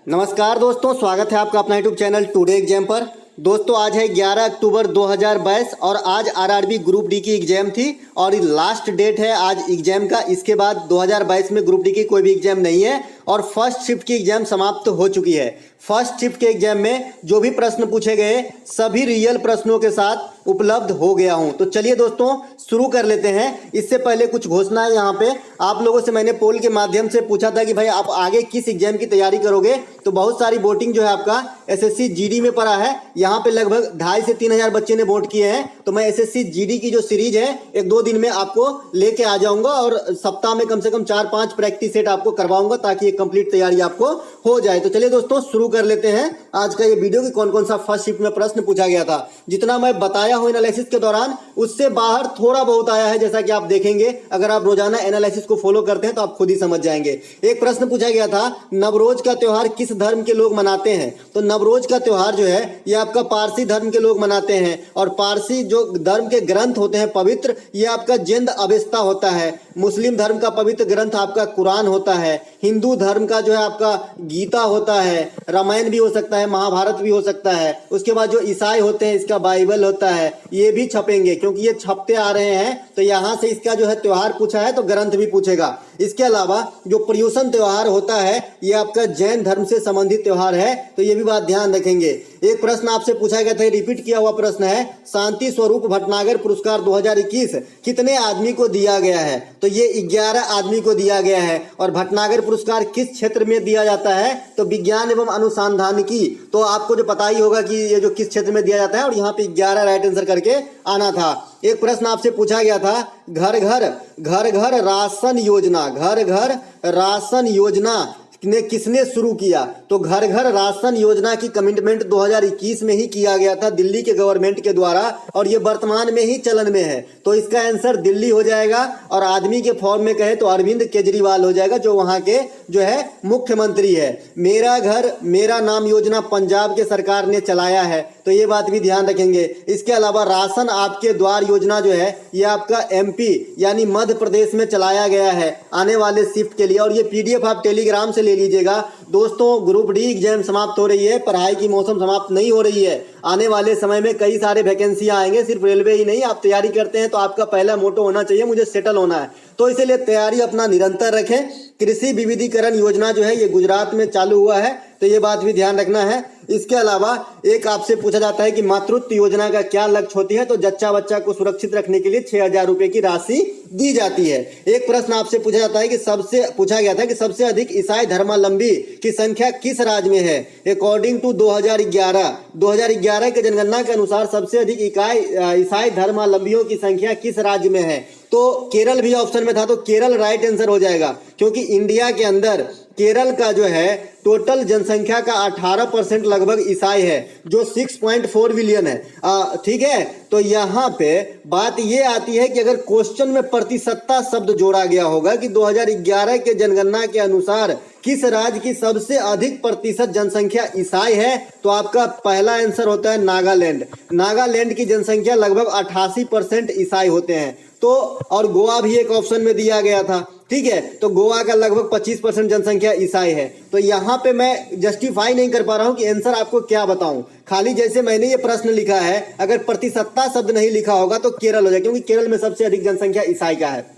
नमस्कार दोस्तों, स्वागत है आपका अपना यूट्यूब चैनल टुडे एग्जाम पर। दोस्तों आज है 11 अक्टूबर 2022 और आज आरआरबी ग्रुप डी की एग्जाम थी और लास्ट डेट है आज एग्जाम का। इसके बाद 2022 में ग्रुप डी की कोई भी एग्जाम नहीं है और फर्स्ट शिफ्ट की एग्जाम समाप्त हो चुकी है। फर्स्ट शिफ्ट के एग्जाम में जो भी प्रश्न पूछे गए सभी रियल प्रश्नों के साथ उपलब्ध हो गया हूं। तो चलिए दोस्तों शुरू कर लेते हैं। इससे पहले कुछ घोषणा है। यहाँ पे आप लोगों से मैंने पोल के माध्यम से पूछा था कि भाई आप आगे किस एग्जाम की तैयारी करोगे, तो बहुत सारी वोटिंग जो है आपका एसएससी जीडी में पड़ा है। यहाँ पे लगभग 2,500 से 3,000 बच्चे ने वोट किए हैं। तो मैं एसएससी जीडी की जो सीरीज है 1-2 दिन में आपको लेके आ जाऊंगा और सप्ताह में कम से कम 4-5 प्रैक्टिस सेट आपको करवाऊंगा ताकि एक कंप्लीट तैयारी आपको हो जाए। तो चलिए दोस्तों शुरू कर लेते हैं आज का ये वीडियो कि कौन कौन सा फर्स्ट शिफ्ट में प्रश्न पूछा गया था। जितना मैं बताया हूं एनालिसिस के दौरान उससे बाहर थोड़ा बहुत आया है, जैसा कि आप देखेंगे। अगर आप रोजाना एनालिसिस को फॉलो करते हैं तो आप खुद ही समझ जाएंगे। एक प्रश्न पूछा गया था, नवरोज का त्योहार किस धर्म के लोग मनाते हैं। तो नवरोज का त्योहार जो है ये आपका पारसी धर्म के लोग मनाते हैं और पारसी जो धर्म के ग्रंथ होते हैं पवित्र, ये आपका जिंद अवेस्ता होता है। मुस्लिम धर्म का पवित्र ग्रंथ आपका कुरान होता है। हिंदू धर्म का जो है आपका गीता होता है, रामायण भी हो सकता है, महाभारत भी हो सकता है। उसके बाद जो ईसाई होते हैं इसका बाइबल होता है, ये भी छपेंगे क्योंकि ये छपते आ रहे हैं। तो यहाँ से इसका जो है त्योहार पूछा है तो ग्रंथ भी पूछेगा। इसके अलावा जो पर्युषण त्योहार होता है ये आपका जैन धर्म से संबंधित त्योहार है, तो ये भी बात ध्यान रखेंगे। एक प्रश्न आपसे पूछा गया था, रिपीट किया हुआ प्रश्न है, शांति स्वरूप भटनागर पुरस्कार 2021 कितने आदमी को दिया गया है। तो ये 11 आदमी को दिया गया है। और भटनागर पुरस्कार किस क्षेत्र में दिया जाता है, तो विज्ञान एवं अनुसंधानिकी। तो आपको जो पता ही होगा कि ये जो किस क्षेत्र में दिया जाता है और यहाँ पे 11 राइट आंसर करके आना था। एक प्रश्न आपसे पूछा गया था, घर घर राशन योजना, घर घर राशन योजना ने किसने शुरू किया। तो घर घर राशन योजना की कमिटमेंट 2021 में ही किया गया था दिल्ली के गवर्नमेंट के द्वारा और ये वर्तमान में ही चलन में है। तो इसका आंसर दिल्ली हो जाएगा और आदमी के फॉर्म में कहे तो अरविंद केजरीवाल हो जाएगा, जो वहां के जो है मुख्यमंत्री है। मेरा घर मेरा नाम योजना पंजाब के सरकार ने चलाया है, तो ये बात भी ध्यान रखेंगे। इसके अलावा राशन आपके द्वार योजना जो है ये आपका एमपी यानी मध्य प्रदेश में चलाया गया है आने वाले शिफ्ट के लिए। और ये पीडीएफ आप टेलीग्राम से ले लीजिएगा। दोस्तों ग्रुप डी एग्जाम समाप्त हो रही है, पढ़ाई की मौसम समाप्त नहीं हो रही है। आने वाले समय में कई सारे वैकेंसियां आएंगे, सिर्फ रेलवे ही नहीं। आप तैयारी करते हैं तो आपका पहला मोटो होना चाहिए मुझे सेटल होना है, तो इसीलिए तैयारी अपना निरंतर रखें। कृषि विविधीकरण योजना जो है ये गुजरात में चालू हुआ है, तो ये बात भी ध्यान रखना है। इसके अलावा एक आपसे पूछा जाता है कि मातृत्व योजना का क्या लक्ष्य होती है। तो जच्चा बच्चा को सुरक्षित रखने के लिए 6,000 रुपए की राशि दी जाती है। एक प्रश्न आपसे पूछा जाता है कि पूछा गया था कि सबसे अधिक ईसाई धर्मावलंबी की संख्या किस राज्य में है। अकॉर्डिंग टू 2011 के जनगणना के अनुसार सबसे अधिक ईसाई धर्मावलंबियों की संख्या किस राज्य में है। तो केरल भी ऑप्शन में था, तो केरल राइट आंसर हो जाएगा क्योंकि इंडिया के अंदर केरल का जो है टोटल जनसंख्या का 18% लगभग ईसाई है, जो 6.4 बिलियन है। ठीक है, तो यहाँ पे बात ये आती है कि अगर क्वेश्चन में प्रतिशतता शब्द जोड़ा गया होगा कि 2011 के जनगणना के अनुसार किस राज्य की सबसे अधिक प्रतिशत जनसंख्या ईसाई है, तो आपका पहला आंसर होता है नागालैंड। नागालैंड की जनसंख्या लगभग 88% ईसाई होते हैं। तो और गोवा भी एक ऑप्शन में दिया गया था, ठीक है, तो गोवा का लगभग 25% जनसंख्या ईसाई है। तो यहाँ पे मैं जस्टिफाई नहीं कर पा रहा हूँ कि आंसर आपको क्या बताऊं। खाली जैसे मैंने ये प्रश्न लिखा है, अगर प्रतिशतता शब्द नहीं लिखा होगा तो केरल हो जाए, क्योंकि केरल में सबसे अधिक जनसंख्या ईसाई का है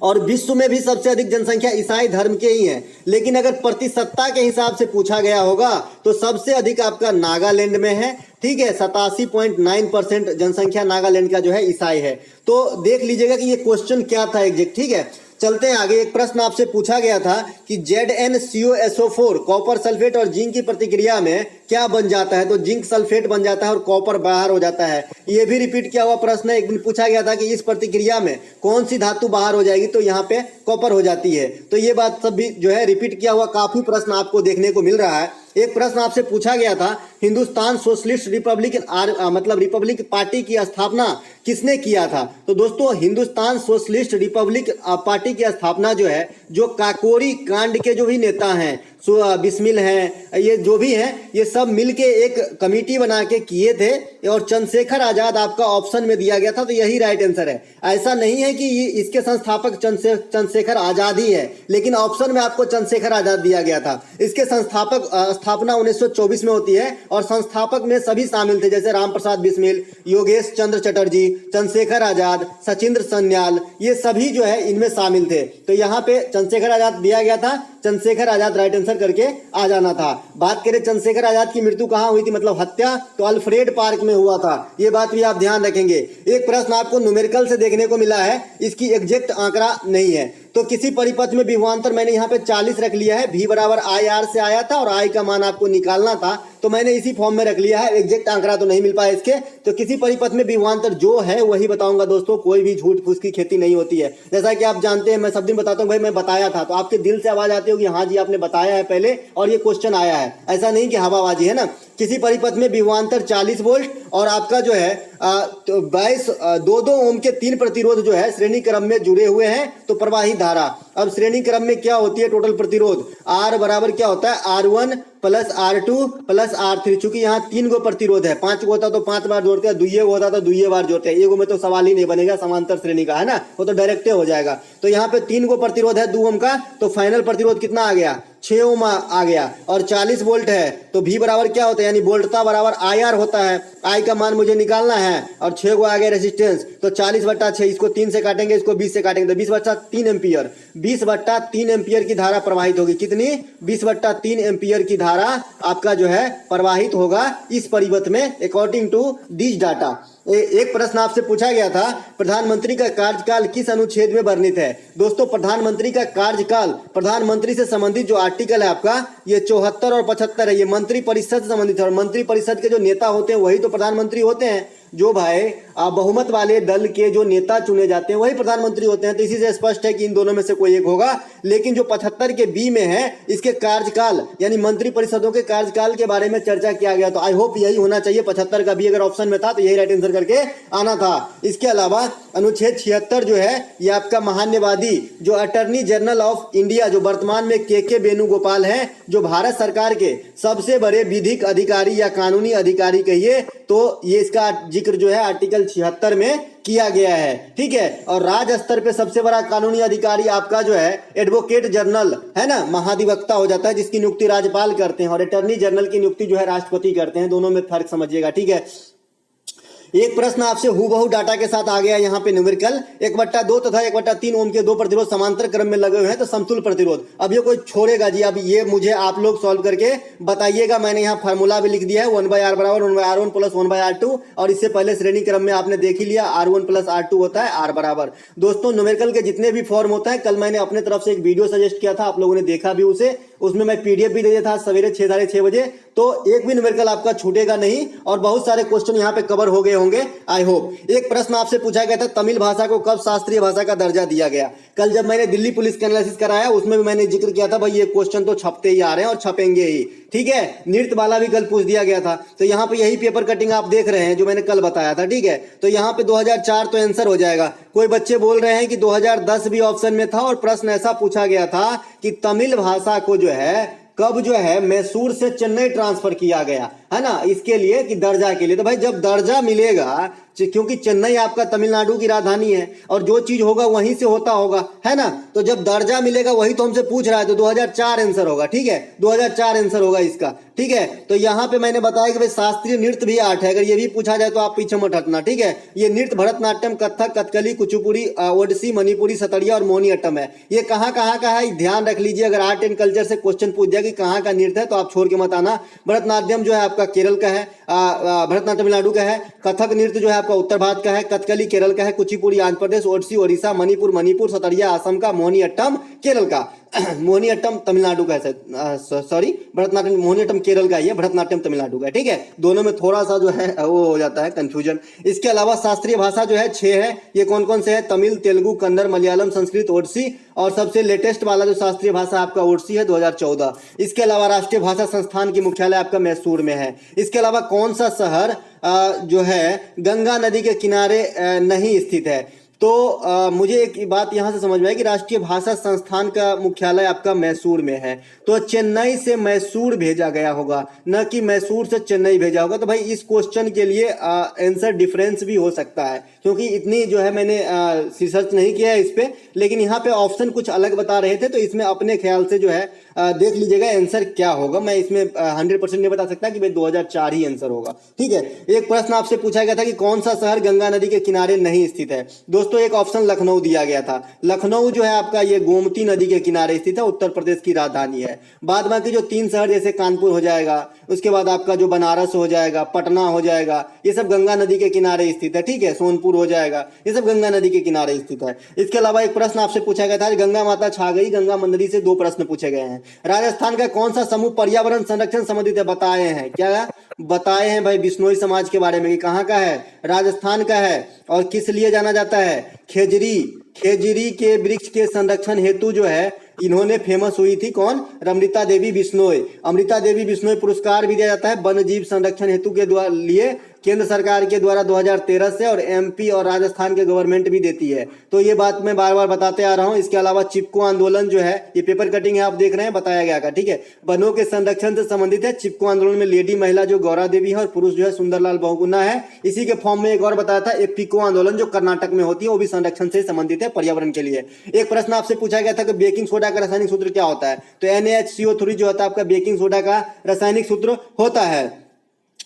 और विश्व में भी सबसे अधिक जनसंख्या ईसाई धर्म के ही है। लेकिन अगर प्रतिशतता के हिसाब से पूछा गया होगा तो सबसे अधिक आपका नागालैंड में है, ठीक है, 87.9% जनसंख्या नागालैंड का जो है ईसाई है। तो देख लीजिएगा कि ये क्वेश्चन क्या था एग्जैक्ट, ठीक है। चलते हैं आगे। एक प्रश्न आपसे पूछा गया था कि ZnCOSO4 कॉपर सल्फेट और जिंक की प्रतिक्रिया में क्या बन जाता है। तो जिंक सल्फेट बन जाता है और कॉपर बाहर हो जाता है। ये भी रिपीट किया हुआ प्रश्न है। एक दिन पूछा गया था कि इस प्रतिक्रिया में कौन सी धातु बाहर हो जाएगी, तो यहाँ पे कॉपर हो जाती है। तो ये बात सब भी जो है रिपीट किया हुआ काफी प्रश्न आपको देखने को मिल रहा है। एक प्रश्न आपसे पूछा गया था हिंदुस्तान सोशलिस्ट मतलब रिपब्लिक पार्टी की स्थापना किसने किया था? तो दोस्तों हिंदुस्तान सोशलिस्ट रिपब्लिक पार्टी की स्थापना जो है, जो काकोरी कांड के जो भी नेता हैं, बिस्मिल हैं, ये जो भी हैं, ये सब मिलके एक कमेटी बना के किए थे और चंद्रशेखर आजाद आपका ऑप्शन में दिया गया था। तो यही राइट आंसर है। ऐसा नहीं है कि इसके संस्थापक चंद्रशेखर आजाद ही है, लेकिन ऑप्शन में आपको चंद्रशेखर आजाद दिया गया था। इसके संस्थापक स्थापना 1924 में होती है और संस्थापक में सभी शामिल थे, जैसे राम प्रसाद बिस्मिल, योगेश चंद्र चटर्जी, चंद्रशेखर आजाद, सचिंद्र सन्याल, ये सभी जो है इनमें शामिल थे। तो यहाँ पे चंद्रशेखर आजाद दिया गया था, चंद्रशेखर आजाद राइट आंसर करके आ जाना था। बात करें चंद्रशेखर आजाद की मृत्यु कहाँ हुई थी, मतलब हत्या, तो अल्फ्रेड पार्क में हुआ था। ये बात भी आप ध्यान रखेंगे। एक प्रश्न आपको न्यूमेरिकल से देखने को मिला है, इसकी एग्जैक्ट आंकड़ा नहीं है। तो किसी परिपथ में विभवांतर मैंने यहाँ पे 40 रख लिया है, v बराबर आई आर से आया था और आई का मान आपको निकालना था, तो मैंने इसी फॉर्म में रख लिया है। एग्जैक्ट आंकड़ा तो नहीं मिल पाया इसके। तो किसी परिपथ में विभवांतर जो है वही बताऊंगा दोस्तों, कोई भी झूठ फूस की खेती नहीं होती है। जैसा कि आप जानते हैं, मैं सब दिन बताता हूँ भाई मैं बताया था, तो आपके दिल से आवाज आती होगी हाँ जी आपने बताया है पहले और ये क्वेश्चन आया है। ऐसा नहीं कि हवाबाजी है ना। किसी परिपथ में विभवांतर 40 वोल्ट और आपका जो है 2 ओम के 3 प्रतिरोध जो है श्रेणी क्रम में जुड़े हुए हैं, तो प्रवाहित धारा। अब श्रेणी क्रम में क्या होती है टोटल प्रतिरोध, R बराबर क्या होता है R1 plus R2 plus R3। चूंकि यहाँ 3 गो प्रतिरोध है, 5 को होता तो 5 बार जोड़ते हैं, दुइये को होता तो दुइये बार जोड़ते हैं, एगो में तो सवाल ही नहीं बनेगा समांतर श्रेणी का, है ना, वो तो डायरेक्ट हो जाएगा। तो यहाँ पे 3 गो प्रतिरोध है 2 ओम का, तो फाइनल प्रतिरोध कितना आ गया 6 ओम आ गया और 40 वोल्ट है। तो V बराबर क्या होता है, यानी वोल्टता बराबर IR होता है। I का मान मुझे निकालना है और 6 को आ गया रेजिस्टेंस, तो 40/6, इसको 3 से काटेंगे, इसको 20 से काटेंगे, तो 20/3 एम्पियर, 20/3 एम्पियर की धारा प्रवाहित होगी। कितनी, 20/3 एम्पियर की धारा आपका जो है प्रवाहित होगा इस परिपथ में, अकॉर्डिंग टू दिस डाटा। एक प्रश्न आपसे पूछा गया था, प्रधानमंत्री का कार्यकाल किस अनुच्छेद में वर्णित है? दोस्तों प्रधानमंत्री का कार्यकाल, प्रधानमंत्री से संबंधित जो आर्टिकल है आपका, ये 74 और 75 है। ये मंत्री परिषद से संबंधित है और मंत्री परिषद के जो नेता होते हैं वही तो प्रधानमंत्री होते हैं। जो भाई बहुमत वाले दल के जो नेता चुने जाते हैं वही प्रधानमंत्री होते हैं। तो इसी से स्पष्ट है कि इन दोनों में से कोई एक होगा। लेकिन जो 75 के बी में है, इसके कार्यकाल यानी मंत्री परिषदों के कार्यकाल के बारे में चर्चा किया गया, तो आई होप यही होना चाहिए। 75 का बी अगर ऑप्शन में था तो यही राइट आंसर करके आना था। इसके अलावा अनुच्छेद 76 जो है ये आपका महान्यवादी जो अटर्नी जनरल ऑफ इंडिया, जो वर्तमान में के वेणुगोपाल है, जो भारत सरकार के सबसे बड़े विधिक अधिकारी या कानूनी अधिकारी कहिए, तो ये इसका जिक्र जो है आर्टिकल 76 में किया गया है। ठीक है, और राज्य स्तर पे सबसे बड़ा कानूनी अधिकारी आपका जो है एडवोकेट जनरल है ना, महाधिवक्ता हो जाता है, जिसकी नियुक्ति राज्यपाल करते हैं, और अटर्नी जनरल की नियुक्ति जो है राष्ट्रपति करते हैं। दोनों में फर्क समझिएगा। ठीक है, एक प्रश्न आपसे हूबहू डाटा के साथ आ गया यहाँ पे न्यूमेरिकल, 1/2 तथा 1/3 ओम के 2 प्रतिरोध समांतर क्रम में लगे हुए हैं, तो समतुल्य प्रतिरोध। अब ये कोई छोड़ेगा जी, अब ये मुझे आप लोग सॉल्व करके बताइएगा। मैंने यहाँ फार्मूला भी लिख दिया है, 1/r बराबर 1/r1 प्लस 1/r2, और इससे पहले श्रेणी क्रम में आपने देख ही लिया, R1 प्लस R2 होता है R बराबर। दोस्तों न्यूमेरिकल के जितने भी फॉर्म होता है, कल मैंने अपने तरफ से एक वीडियो सजेस्ट किया था, आप लोगों ने देखा भी उसे, उसमें मैं PDF भी दे दिया था सवेरे 6 साढ़े 6 बजे। तो एक भी न्यूमेरिकल आपका छूटेगा नहीं और बहुत सारे क्वेश्चन यहाँ पे कवर हो गए होंगे आई होप। एक प्रश्न आपसे पूछा गया था, तमिल भाषा को कब शास्त्रीय भाषा का दर्जा दिया गया? कल जब मैंने दिल्ली पुलिस का एनालिसिस कराया उसमें भी मैंने जिक्र किया था, भाई ये क्वेश्चन तो छपते ही आ रहे हैं और छपेंगे ही। ठीक है, नृत्य वाला भी कल पूछ दिया गया था, तो यहाँ पे यही पेपर कटिंग आप देख रहे हैं जो मैंने कल बताया था। ठीक है, तो यहाँ पे 2004 तो आंसर हो जाएगा। कोई बच्चे बोल रहे हैं कि 2010 भी ऑप्शन में था और प्रश्न ऐसा पूछा गया था कि तमिल भाषा को जो है कब जो है मैसूर से चेन्नई ट्रांसफर किया गया, है ना, इसके लिए कि दर्जा के लिए। तो भाई जब दर्जा मिलेगा, क्योंकि चेन्नई आपका तमिलनाडु की राजधानी है और जो चीज होगा वहीं से होता होगा, है ना, तो जब दर्जा मिलेगा वही तो हमसे पूछ रहा है, तो 2004 आंसर होगा। ठीक है, 2004 आंसर होगा इसका। ठीक है, तो यहाँ पे मैंने बताया कि भाई शास्त्रीय नृत्य भी 8 है, अगर ये भी पूछा जाए तो आप पीछे मत हटना। ठीक है, ये नृत्य भरतनाट्यम, कथक, कथकली, कुचिपुड़ी, ओडिसी, मणिपुरी, सतरिया और मोहिनीअट्टम है। ये कहाँ कहाँ का है ध्यान रख लीजिए। अगर आर्ट एंड कल्चर से क्वेश्चन पूछ दिया कि कहाँ का नृत्य है तो आप छोड़ के मत आना। भरतनाट्यम जो है आपका केरल का है, भरतनाट्यम तमिलनाडु का है, कथक नृत्य जो है आपका उत्तर भारत का है, कथकली केरल का है, कुचिपुड़ी आंध्र प्रदेश, ओडिसी ओडिशा, मणिपुर, सतरिया असम का, मोहिनीअट्टम केरल का। मोहिनीअट्टम तमिलनाडु का है, सॉरी भरतनाट्यम, मोहिनीअट्टम केरल का ही है, भरतनाट्यम तमिलनाडु का है। ठीक है, दोनों में थोड़ा सा जो है वो हो जाता है कंफ्यूजन। इसके अलावा शास्त्रीय भाषा जो है 6 है। ये कौन कौन से है? तमिल, तेलुगु, कन्नड़, मलयालम, संस्कृत, ओडिसी, और सबसे लेटेस्ट वाला जो शास्त्रीय भाषा आपका ओडिसी है 2014। इसके अलावा राष्ट्रीय भाषा संस्थान की मुख्यालय आपका मैसूर में है। इसके अलावा कौन सा शहर जो है गंगा नदी के किनारे नहीं स्थित है? तो मुझे एक बात यहाँ से समझ में आई कि राष्ट्रीय भाषा संस्थान का मुख्यालय आपका मैसूर में है, तो चेन्नई से मैसूर भेजा गया होगा, न कि मैसूर से चेन्नई भेजा होगा। तो भाई इस क्वेश्चन के लिए आंसर डिफरेंस भी हो सकता है, क्योंकि इतनी जो है मैंने रिसर्च नहीं किया है इस पे, लेकिन यहाँ पे ऑप्शन कुछ अलग बता रहे थे, तो इसमें अपने ख्याल से जो है देख लीजिएगा आंसर क्या होगा। मैं इसमें 100% नहीं बता सकता कि भाई 2004 ही आंसर होगा। ठीक है, एक प्रश्न आपसे पूछा गया था कि कौन सा शहर गंगा नदी के किनारे नहीं स्थित है। दोस्तों एक ऑप्शन लखनऊ दिया गया था। लखनऊ जो है आपका ये गोमती नदी के किनारे स्थित है, उत्तर प्रदेश की राजधानी है। बाद बाकी जो 3 शहर जैसे कानपुर हो जाएगा, उसके बाद आपका जो बनारस हो जाएगा, पटना हो जाएगा, ये सब गंगा नदी के किनारे स्थित है। ठीक है, सोनपुर हो जाएगा, ये सब गंगा नदी के किनारे स्थित है। इसके अलावा एक प्रश्न आपसे पूछा गया था, गंगा माता छा गई गंगा नदी से 2 प्रश्न पूछे गए हैं। राजस्थान का कौन सा समूह पर्यावरण संरक्षण संबंधित है? बताए हैं क्या? बताए हैं भाई बिश्नोई समाज के बारे में कि कहाँ का है, राजस्थान का है, और किस लिए जाना जाता है? खेजरी के वृक्ष के संरक्षण हेतु जो है इन्होंने फेमस हुई थी। कौन? अमृता देवी बिश्नोई। अमृता देवी बिश्नोई पुरस्कार भी दिया जाता है वन्य जीव संरक्षण हेतु के लिए केंद्र सरकार के द्वारा 2013 से, और एमपी और राजस्थान के गवर्नमेंट भी देती है। तो ये बात मैं बार बार बताते आ रहा हूँ। इसके अलावा चिपको आंदोलन जो है, ये पेपर कटिंग है आप देख रहे हैं, बताया गया था। ठीक है, वनों के संरक्षण से संबंधित है। चिपको आंदोलन में लेडी महिला जो गौरा देवी है और पुरुष जो है सुंदरलाल बहुगुणा है। इसी के फॉर्म में एक और बताया था एपिको आंदोलन जो कर्नाटक में होती है, वो भी संरक्षण से संबंधित है, पर्यावरण के लिए। एक प्रश्न आपसे पूछा गया था कि बेकिंग सोडा का रासायनिक सूत्र क्या होता है? तो NaHCO3 जो होता है आपका बेकिंग सोडा का रासायनिक सूत्र होता है।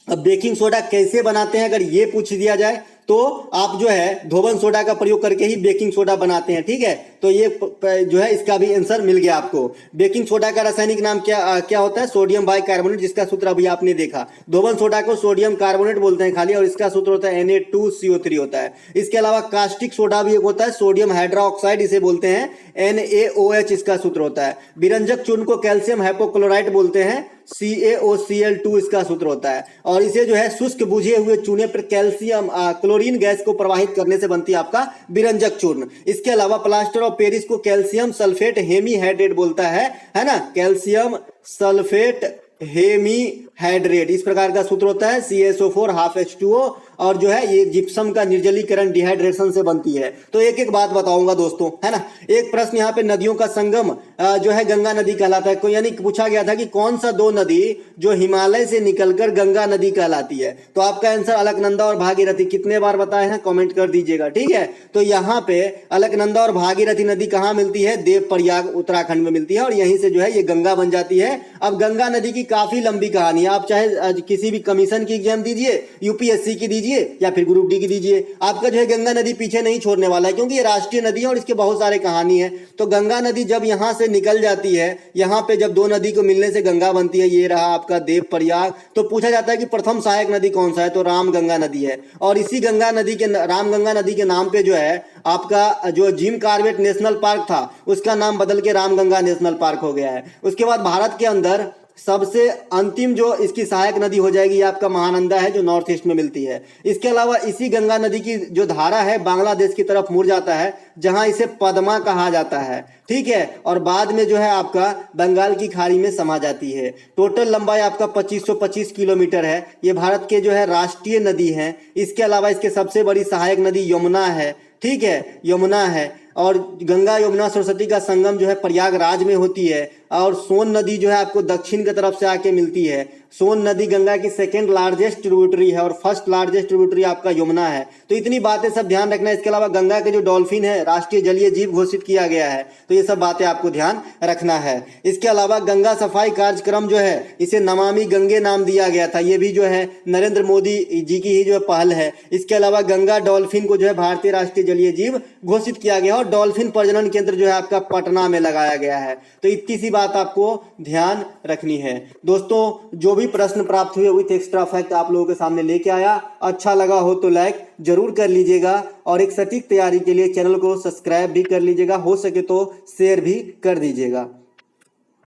अब बेकिंग सोडा कैसे बनाते हैं अगर ये पूछ दिया जाए तो आप जो है धोबन सोडा का प्रयोग करके ही बेकिंग सोडा बनाते हैं। ठीक है, तो ये जो है इसका भी आंसर मिल गया आपको। बेकिंग सोडा का रासायनिक नाम क्या होता है? सोडियम बाइकार्बोनेट, जिसका सूत्र अभी आपने देखा। धोबन सोडा को सोडियम कार्बोनेट बोलते हैं खाली, और इसका सूत्र होता है Na2CO3 होता है। इसके अलावा कास्टिक सोडा भी एक होता है, सोडियम हाइड्रोक्साइड इसे बोलते हैं, NaOH इसका सूत्र होता है। विरंजक चूर्ण को कैल्शियम हाइपोक्लोराइट बोलते हैं, CaOCl2 इसका सूत्र होता है। और इसे जो है शुष्क बुझे हुए चूने पर कैल्शियम क्लोरीन गैस को प्रवाहित करने से बनती है आपका विरंजक चूर्ण। इसके अलावा प्लास्टर ऑफ पेरिस को कैल्शियम सल्फेट हेमीहाइड्रेट बोलता है ना, कैल्शियम सल्फेट हेमीहाइड्रेट इस प्रकार का सूत्र होता है। CaSO4 हाफ H2O, और जो है ये जिप्सम का निर्जलीकरण डिहाइड्रेशन से बनती है। तो एक एक बात बताऊंगा दोस्तों, है ना। एक प्रश्न यहाँ पे नदियों का संगम जो है गंगा नदी कहलाता है। यानी पूछा गया था कि कौन सा 2 नदी जो हिमालय से निकलकर गंगा नदी कहलाती है? तो आपका आंसर अलकनंदा और भागीरथी। कितने बार बताए हैं कमेंट कर दीजिएगा। ठीक है, तो यहाँ पे अलकनंदा और भागीरथी नदी कहाँ मिलती है? देवप्रयाग उत्तराखंड में मिलती है, और यहीं से जो है ये गंगा बन जाती है। अब गंगा नदी की काफी लंबी कहानी है। आप चाहे किसी भी कमीशन की एग्जाम दीजिए, यूपीएससी की दीजिए या फिर ग्रुप डी की दीजिए, आपका जो है गंगा नदी पीछे नहीं छोड़ने वाला है, क्योंकि ये राष्ट्रीय नदी है और इसके बहुत सारे कहानी है। तो गंगा नदी जब यहाँ से निकल जाती है, यहाँ पे जब 2 नदी को मिलने से गंगा बनती है, ये रहा आपका देवप्रयाग। तो पूछा जाता है कि प्रथम सहायक नदी कौन सा है? तो रामगंगा नदी है। और इसी गंगा नदी के रामगंगा नदी के नाम पे जो है आपका जो जिम कॉर्बेट नेशनल पार्क था उसका नाम बदल के रामगंगा नेशनल पार्क हो गया है। उसके बाद भारत के अंदर सबसे अंतिम जो इसकी सहायक नदी हो जाएगी आपका महानंदा है, जो नॉर्थ ईस्ट में मिलती है। इसके अलावा इसी गंगा नदी की जो धारा है बांग्लादेश की तरफ मुड़ जाता है, जहां इसे पद्मा कहा जाता है। ठीक है, और बाद में जो है आपका बंगाल की खाड़ी में समा जाती है। टोटल लंबाई आपका 2525 किलोमीटर है। ये भारत के जो है राष्ट्रीय नदी है। इसके अलावा इसके सबसे बड़ी सहायक नदी यमुना है। ठीक है, यमुना है। और गंगा यमुना सरस्वती का संगम जो है प्रयागराज में होती है। और सोन नदी जो है आपको दक्षिण की तरफ से आके मिलती है। सोन नदी गंगा की 2nd लार्जेस्ट ट्रिब्यूटरी है और 1st लार्जेस्ट ट्रिब्यूटरी आपका यमुना है। तो इतनी बातें सब ध्यान रखना है। इसके अलावा गंगा के जो डॉल्फिन है राष्ट्रीय जलीय जीव घोषित किया गया है, तो ये सब बातें आपको ध्यान रखना है। इसके अलावा गंगा सफाई कार्यक्रम जो है इसे नमामि गंगे नाम दिया गया था। ये भी जो है नरेंद्र मोदी जी की ही जो पहल है। इसके अलावा गंगा डॉल्फिन को जो है भारतीय राष्ट्रीय जलीय जीव घोषित किया गया और डॉल्फिन प्रजनन केंद्र जो है आपका पटना में लगाया गया है। तो इतनी सी बात आपको ध्यान रखनी है। दोस्तों जो भी प्रश्न प्राप्त हुए विथ एक्स्ट्रा फैक्ट आप लोगों के सामने लेके आया, अच्छा लगा हो तो लाइक जरूर कर लीजिएगा और एक सटीक तैयारी के लिए चैनल को सब्सक्राइब भी कर लीजिएगा, हो सके तो शेयर भी कर दीजिएगा।